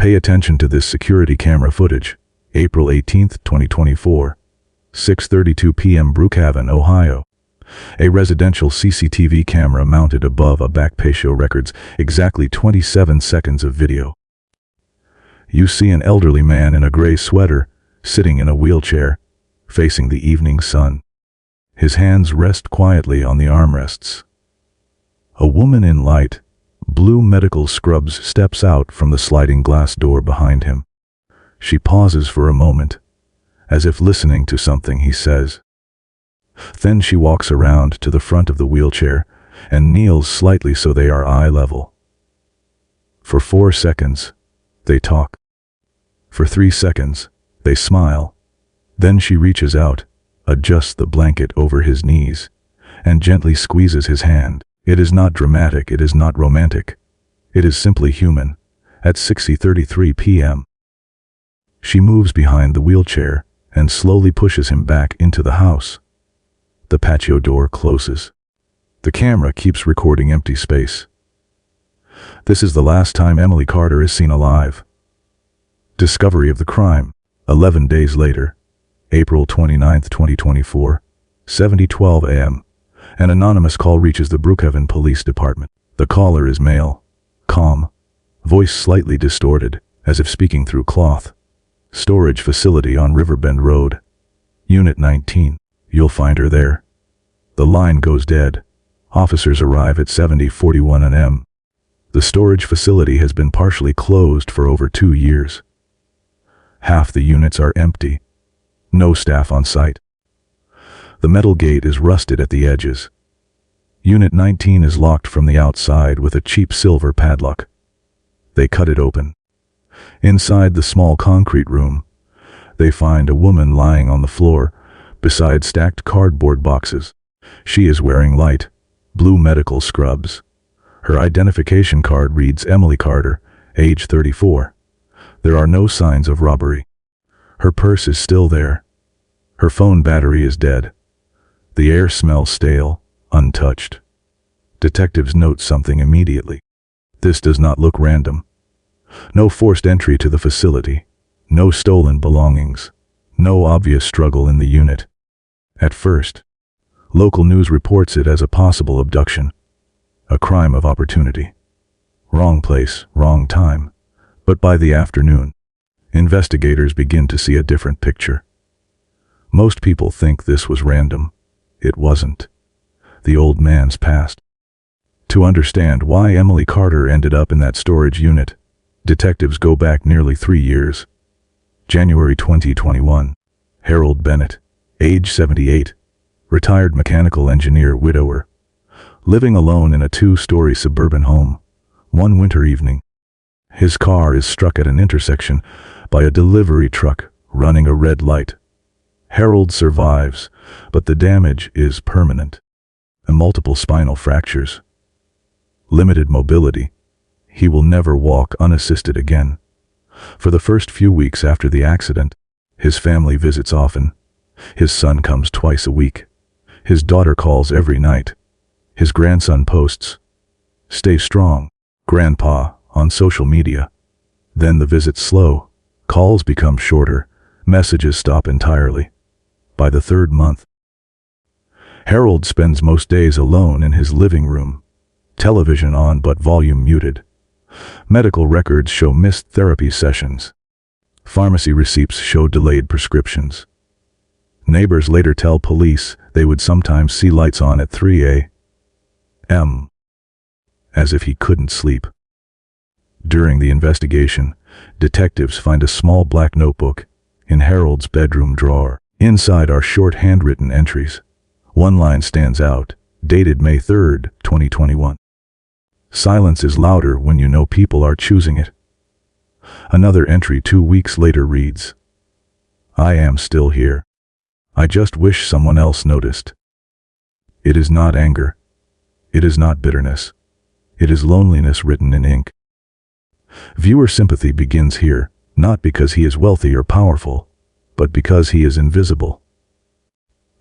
Pay attention to this security camera footage. April 18, 2024. 6:32 p.m. Brookhaven, Ohio. A residential CCTV camera mounted above a back patio records exactly 27 seconds of video. You see an elderly man in a gray sweater, sitting in a wheelchair, facing the evening sun. His hands rest quietly on the armrests. A woman in light blue medical scrubs steps out from the sliding glass door behind him. She pauses for a moment, as if listening to something he says. Then she walks around to the front of the wheelchair and kneels slightly so they are eye level. For 4 seconds, they talk. For 3 seconds, they smile. Then she reaches out, adjusts the blanket over his knees, and gently squeezes his hand. It is not dramatic, it is not romantic. It is simply human. At 6:33 p.m. She moves behind the wheelchair and slowly pushes him back into the house. The patio door closes. The camera keeps recording empty space. This is the last time Emily Carter is seen alive. Discovery of the crime. 11 days later, April 29, 2024, 7:12 a.m. An anonymous call reaches the Brookhaven Police Department. The caller is male, calm, voice slightly distorted, as if speaking through cloth. Storage facility on Riverbend Road. Unit 19. You'll find her there. The line goes dead. Officers arrive at 7:41 a.m. The storage facility has been partially closed for over 2 years. Half the units are empty. No staff on site. The metal gate is rusted at the edges. Unit 19 is locked from the outside with a cheap silver padlock. They cut it open. Inside the small concrete room, they find a woman lying on the floor beside stacked cardboard boxes. She is wearing light blue medical scrubs. Her identification card reads Emily Carter, age 34. There are no signs of robbery. Her purse is still there. Her phone battery is dead. The air smells stale, untouched. Detectives note something immediately. This does not look random. No forced entry to the facility. No stolen belongings. No obvious struggle in the unit. At first, local news reports it as a possible abduction. A crime of opportunity. Wrong place, wrong time. But by the afternoon, investigators begin to see a different picture. Most people think this was random. It wasn't. The old man's past. To understand why Emily Carter ended up in that storage unit, detectives go back nearly 3 years. January 2021. Harold Bennett, age 78, retired mechanical engineer, widower, living alone in a 2-story suburban home. One winter evening, his car is struck at an intersection by a delivery truck running a red light. Harold survives, but the damage is permanent. Multiple spinal fractures. Limited mobility. He will never walk unassisted again. For the first few weeks after the accident, his family visits often. His son comes twice a week. His daughter calls every night. His grandson posts, "Stay strong, Grandpa," on social media. Then the visits slow. Calls become shorter. Messages stop entirely. By the 3rd month, Harold spends most days alone in his living room. Television on but volume muted. Medical records show missed therapy sessions. Pharmacy receipts show delayed prescriptions. Neighbors later tell police they would sometimes see lights on at 3 a.m. as if he couldn't sleep. During the investigation, detectives find a small black notebook in Harold's bedroom drawer. Inside are short handwritten entries. One line stands out, dated May 3, 2021. "Silence is louder when you know people are choosing it." Another entry 2 weeks later reads, "I am still here. I just wish someone else noticed." It is not anger. It is not bitterness. It is loneliness written in ink. Viewer sympathy begins here, not because he is wealthy or powerful, but because he is invisible.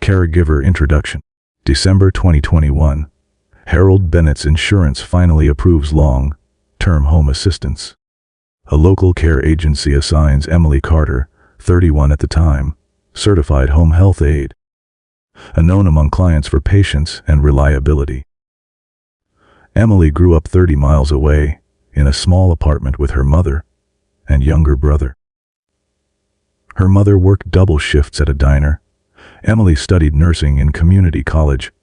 Caregiver introduction. December 2021. Harold Bennett's insurance finally approves long-term home assistance. A local care agency assigns Emily Carter, 31 at the time, certified home health aide, known among clients for patience and reliability. Emily grew up 30 miles away, in a small apartment with her mother and younger brother. Her mother worked double shifts at a diner. Emily studied nursing in community college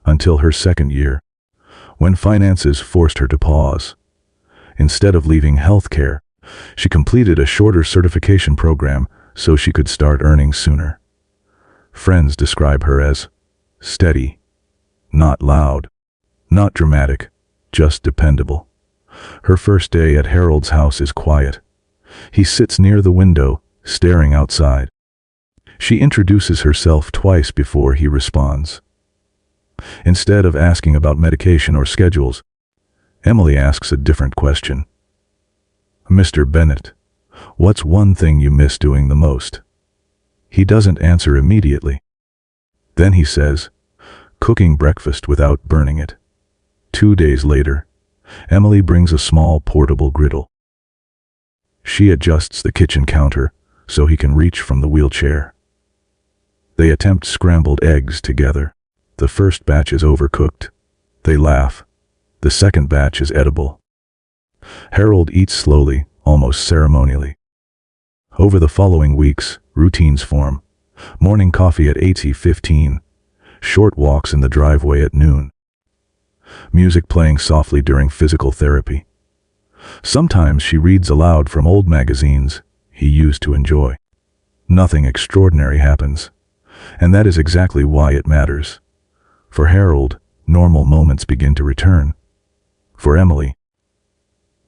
until her second year, when finances forced her to pause. Instead of leaving healthcare, she completed a shorter certification program so she could start earning sooner. Friends describe her as steady, not loud, not dramatic, just dependable. Her first day at Harold's house is quiet. He sits near the window, staring outside. She introduces herself twice before he responds. Instead of asking about medication or schedules, Emily asks a different question. "Mr. Bennett, what's one thing you miss doing the most?" He doesn't answer immediately. Then he says, "Cooking breakfast without burning it." 2 days later, Emily brings a small portable griddle. She adjusts the kitchen counter so he can reach from the wheelchair. They attempt scrambled eggs together. The first batch is overcooked. They laugh. The second batch is edible. Harold eats slowly, almost ceremonially. Over the following weeks, routines form. Morning coffee at 8:15, short walks in the driveway at noon. Music playing softly during physical therapy. Sometimes she reads aloud from old magazines he used to enjoy. Nothing extraordinary happens, and that is exactly why it matters. For Harold, normal moments begin to return. For Emily,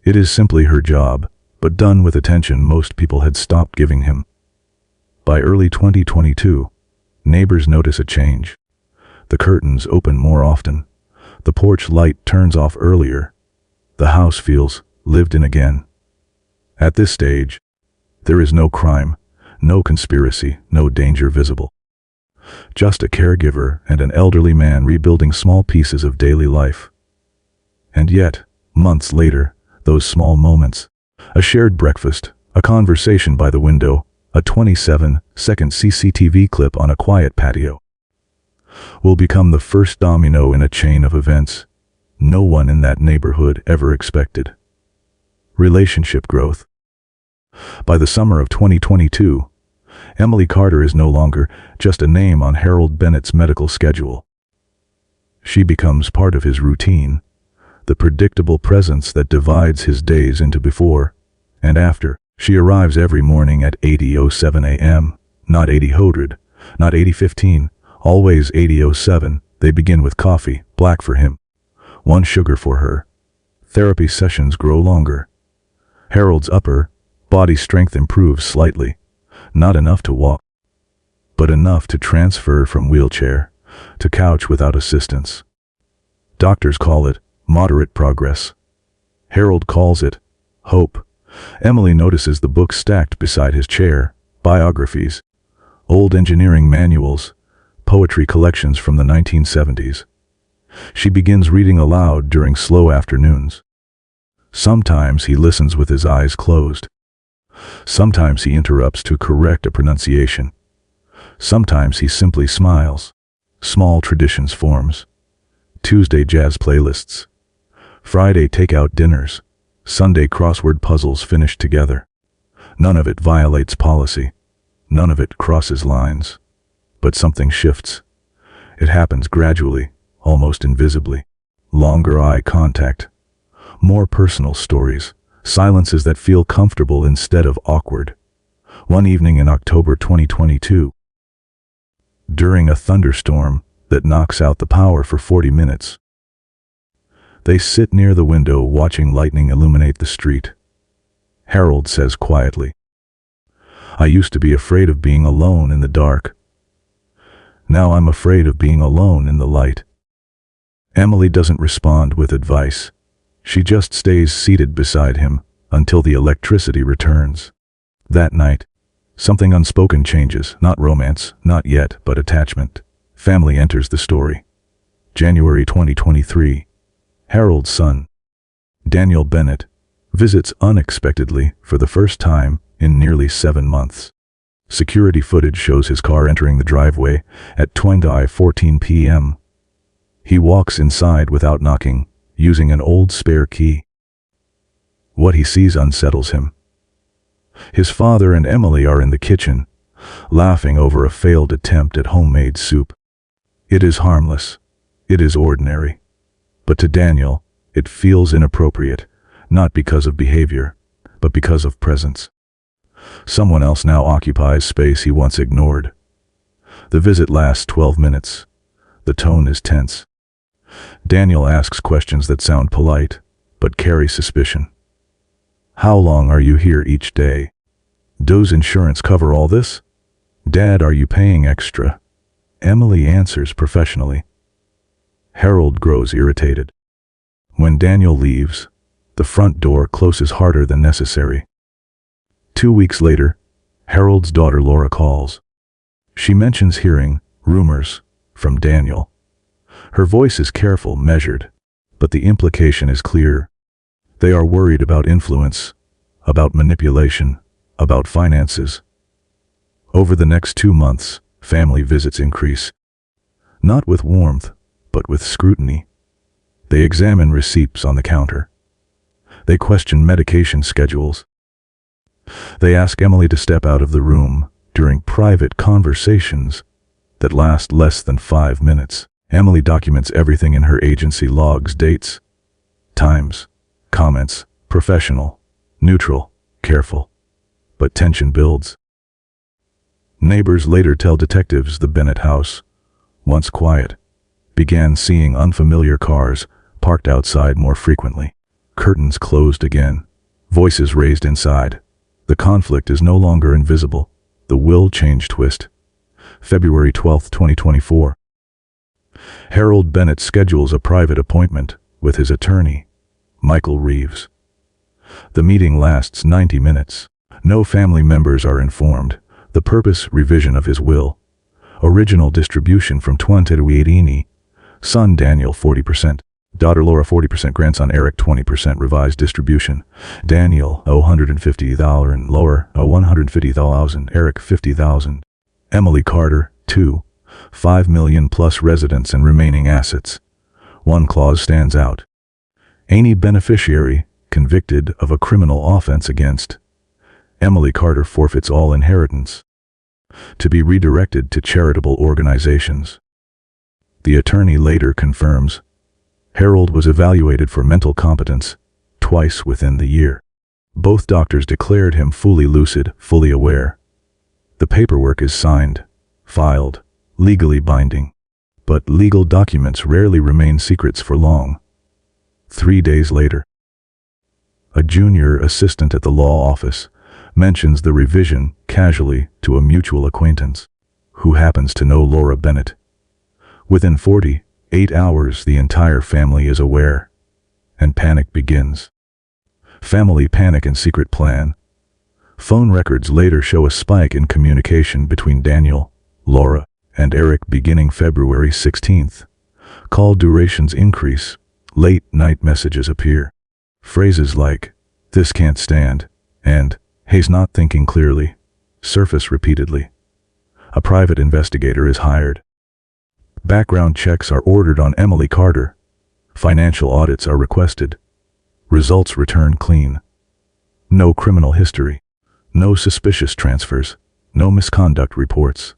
it is simply her job, but done with attention most people had stopped giving him. By early 2022, neighbors notice a change. The curtains open more often. The porch light turns off earlier. The house feels lived in again. At this stage, there is no crime, no conspiracy, no danger visible. Just a caregiver and an elderly man rebuilding small pieces of daily life. And yet, months later, those small moments, a shared breakfast, a conversation by the window, a 27-second CCTV clip on a quiet patio, will become the first domino in a chain of events no one in that neighborhood ever expected. Relationship growth. By the summer of 2022, Emily Carter is no longer just a name on Harold Bennett's medical schedule. She becomes part of his routine, the predictable presence that divides his days into before and after. She arrives every morning at 8:07 a.m., not 8:00, not 8:15, always 8:07. They begin with coffee, black for him, 1 sugar for her. Therapy sessions grow longer. Harold's upper body strength improves slightly, not enough to walk, but enough to transfer from wheelchair to couch without assistance. Doctors call it moderate progress. Harold calls it hope. Emily notices the books stacked beside his chair, biographies, old engineering manuals, poetry collections from the 1970s. She begins reading aloud during slow afternoons. Sometimes he listens with his eyes closed. Sometimes he interrupts to correct a pronunciation. Sometimes he simply smiles. Small traditions forms. Tuesday jazz playlists. Friday takeout dinners. Sunday crossword puzzles finished together. None of it violates policy. None of it crosses lines. But something shifts. It happens gradually, almost invisibly. Longer eye contact. More personal stories. Silences that feel comfortable instead of awkward. One evening in October 2022, during a thunderstorm that knocks out the power for 40 minutes, they sit near the window watching lightning illuminate the street. Harold says quietly, "I used to be afraid of being alone in the dark. Now I'm afraid of being alone in the light." Emily doesn't respond with advice. She just stays seated beside him until the electricity returns. That night, something unspoken changes, not romance, not yet, but attachment. Family enters the story. January 2023. Harold's son, Daniel Bennett, Visits unexpectedly for the first time in nearly 7 months. Security footage shows his car entering the driveway at 2:14 p.m. He walks inside without knocking, using an old spare key. What he sees unsettles him. His father and Emily are in the kitchen, laughing over a failed attempt at homemade soup. It is harmless. It is ordinary. But to Daniel, it feels inappropriate, not because of behavior, but because of presence. Someone else now occupies space he once ignored. The visit lasts 12 minutes. The tone is tense. Daniel asks questions that sound polite, but carry suspicion. How long are you here each day? Does insurance cover all this? Dad, are you paying extra? Emily answers professionally. Harold grows irritated. When Daniel leaves, the front door closes harder than necessary. 2 weeks later, Harold's daughter Laura calls. She mentions hearing rumors from Daniel. Her voice is careful, measured, but the implication is clear. They are worried about influence, about manipulation, about finances. Over the next 2 months, family visits increase. Not with warmth, but with scrutiny. They examine receipts on the counter. They question medication schedules. They ask Emily to step out of the room during private conversations that last less than 5 minutes. Emily documents everything in her agency logs: dates, times, comments, professional, neutral, careful. But tension builds. Neighbors later tell detectives the Bennett house, once quiet, began seeing unfamiliar cars parked outside more frequently. Curtains closed again, voices raised inside. The conflict is no longer invisible. The will change twist. February 12, 2024. Harold Bennett schedules a private appointment with his attorney, Michael Reeves. The meeting lasts 90 minutes. No family members are informed. The purpose: revision of his will. Original distribution from 2018. Son Daniel 40%. Daughter Laura 40%, grandson Eric 20%. Revised distribution: Daniel $150,000 and Laura $150,000, Eric $50,000. Emily Carter 5 million plus residents and remaining assets. One clause stands out. Any beneficiary convicted of a criminal offense against Emily Carter forfeits all inheritance, to be redirected to charitable organizations. The attorney later confirms Harold was evaluated for mental competence twice within the year. Both doctors declared him fully lucid, fully aware. The paperwork is signed, filed, legally binding. But legal documents rarely remain secrets for long. 3 days later, a junior assistant at the law office mentions the revision casually to a mutual acquaintance, who happens to know Laura Bennett. Within 48 hours, the entire family is aware, and panic begins. Family panic and secret plan. Phone records later show a spike in communication between Daniel, Laura, and Eric beginning February 16th. Call durations increase. Late-night messages appear. Phrases like, "This can't stand," and "He's not thinking clearly," surface repeatedly. A private investigator is hired. Background checks are ordered on Emily Carter. Financial audits are requested. Results return clean. No criminal history. No suspicious transfers. No misconduct reports.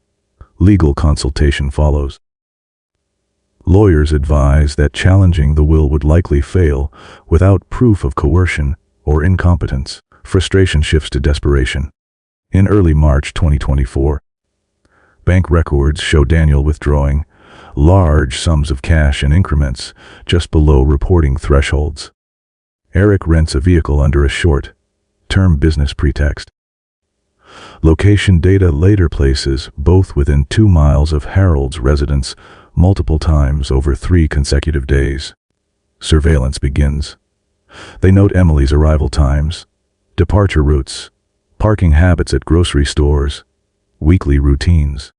Legal consultation follows. Lawyers advise that challenging the will would likely fail without proof of coercion or incompetence. Frustration shifts to desperation. In early March 2024, bank records show Daniel withdrawing large sums of cash in increments just below reporting thresholds. Eric rents a vehicle under a short-term business pretext. Location data later places both within 2 miles of Harold's residence multiple times over 3 consecutive days. Surveillance begins. They note Emily's arrival times, departure routes, parking habits at grocery stores, weekly routines.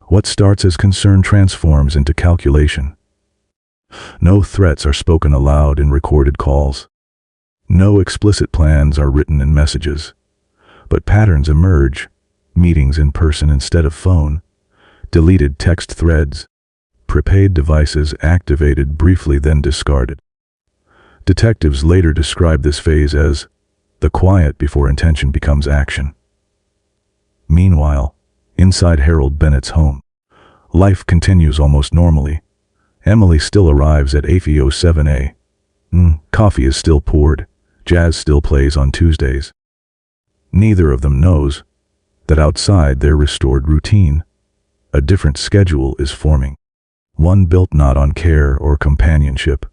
What starts as concern transforms into calculation. No threats are spoken aloud in recorded calls. No explicit plans are written in messages, but patterns emerge: meetings in person instead of phone, deleted text threads, prepaid devices activated briefly then discarded. Detectives later describe this phase as the quiet before intention becomes action. Meanwhile, inside Harold Bennett's home, life continues almost normally. Emily still arrives at 8:07 a.m. Coffee is still poured. Jazz still plays on Tuesdays. Neither of them knows that outside their restored routine, a different schedule is forming. One built not on care or companionship,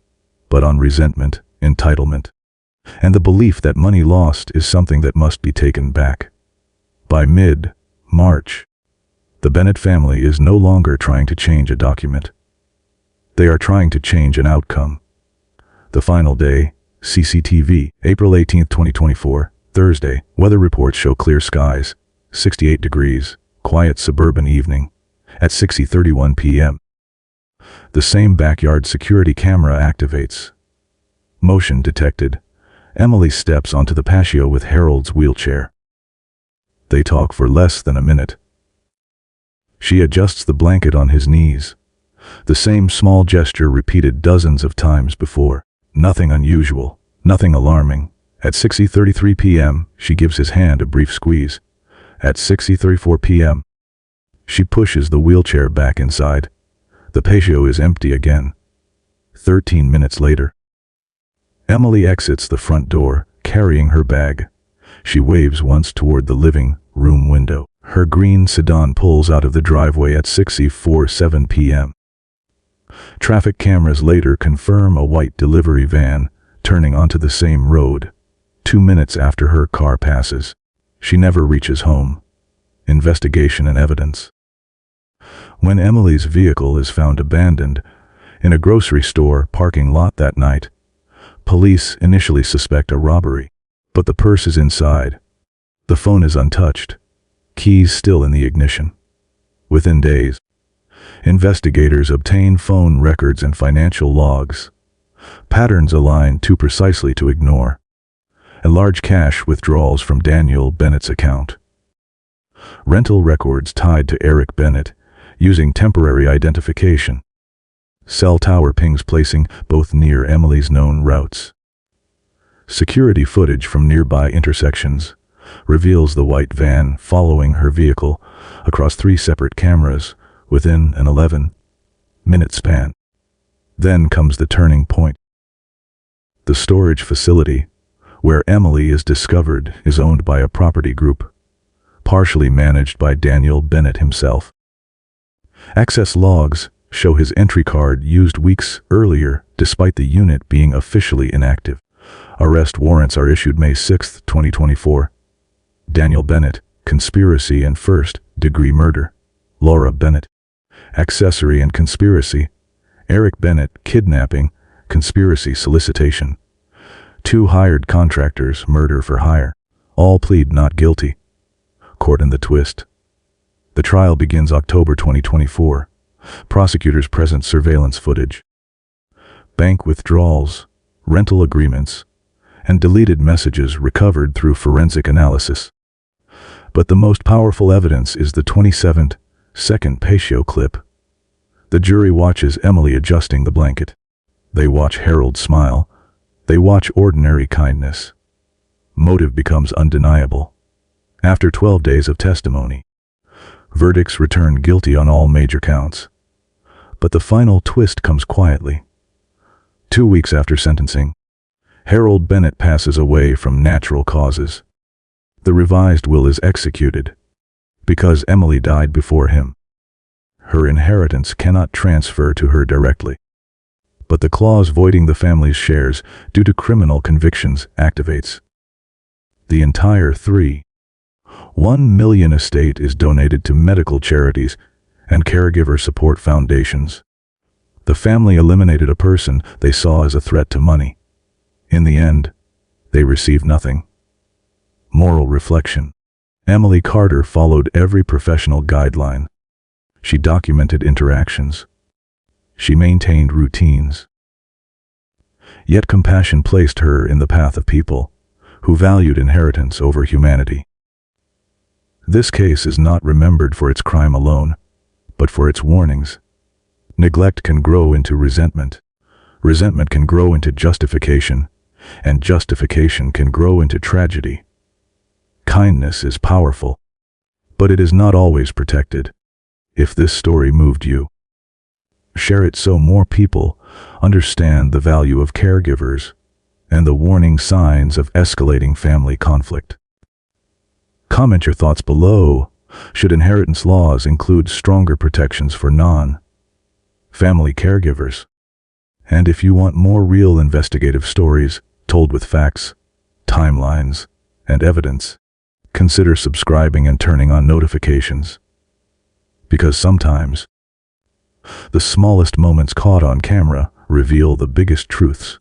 but on resentment, entitlement, and the belief that money lost is something that must be taken back. By mid-March, the Bennett family is no longer trying to change a document. They are trying to change an outcome. The final day, CCTV, April 18, 2024, Thursday. Weather reports show clear skies, 68 degrees, quiet suburban evening, at 6:31 p.m. The same backyard security camera activates. Motion detected. Emily steps onto the patio with Harold's wheelchair. They talk for less than a minute. She adjusts the blanket on his knees. The same small gesture repeated dozens of times before. Nothing unusual, nothing alarming. At 6:33 p.m., she gives his hand a brief squeeze. At 6:34 p.m., she pushes the wheelchair back inside. The patio is empty again. 13 minutes later, Emily exits the front door, carrying her bag. She waves once toward the living room window. Her green sedan pulls out of the driveway at 6:47 p.m. Traffic cameras later confirm a white delivery van turning onto the same road 2 minutes after her car passes. She never reaches home. Investigation and evidence. When Emily's vehicle is found abandoned in a grocery store parking lot that night, police initially suspect a robbery, but the purse is inside. The phone is untouched, keys still in the ignition. Within days, investigators obtain phone records and financial logs. Patterns align too precisely to ignore. Large cash withdrawals from Daniel Bennett's account. Rental records tied to Eric Bennett, using temporary identification. Cell tower pings placing both near Emily's known routes. Security footage from nearby intersections reveals the white van following her vehicle across 3 separate cameras within an 11-minute span. Then comes the turning point. The storage facility where Emily is discovered is owned by a property group, partially managed by Daniel Bennett himself. Access logs show his entry card used weeks earlier despite the unit being officially inactive. Arrest warrants are issued May 6, 2024. Daniel Bennett, conspiracy and first-degree murder. Laura Bennett, accessory and conspiracy. Eric Bennett, kidnapping, conspiracy, solicitation. 2 hired contractors, murder for hire. All plead not guilty. Court in the twist. The trial begins October 2024. Prosecutors present surveillance footage, bank withdrawals, rental agreements, and deleted messages recovered through forensic analysis. But the most powerful evidence is the 27-second patio clip. The jury watches Emily adjusting the blanket. They watch Harold smile. They watch ordinary kindness. Motive becomes undeniable. After 12 days of testimony, verdicts return guilty on all major counts. But the final twist comes quietly. 2 weeks after sentencing, Harold Bennett passes away from natural causes. The revised will is executed because Emily died before him. Her inheritance cannot transfer to her directly, but the clause voiding the family's shares due to criminal convictions activates. The entire $3.1 million estate is donated to medical charities and caregiver support foundations. The family eliminated a person they saw as a threat to money. In the end, they received nothing. Moral reflection. Emily Carter followed every professional guideline. She documented interactions. She maintained routines. Yet compassion placed her in the path of people who valued inheritance over humanity. This case is not remembered for its crime alone, but for its warnings. Neglect can grow into resentment. Resentment can grow into justification, and justification can grow into tragedy. Kindness is powerful, but it is not always protected. If this story moved you, share it so more people understand the value of caregivers and the warning signs of escalating family conflict. Comment your thoughts below. Should inheritance laws include stronger protections for non-family caregivers? And if you want more real investigative stories told with facts, timelines, and evidence, consider subscribing and turning on notifications. Because sometimes, the smallest moments caught on camera reveal the biggest truths.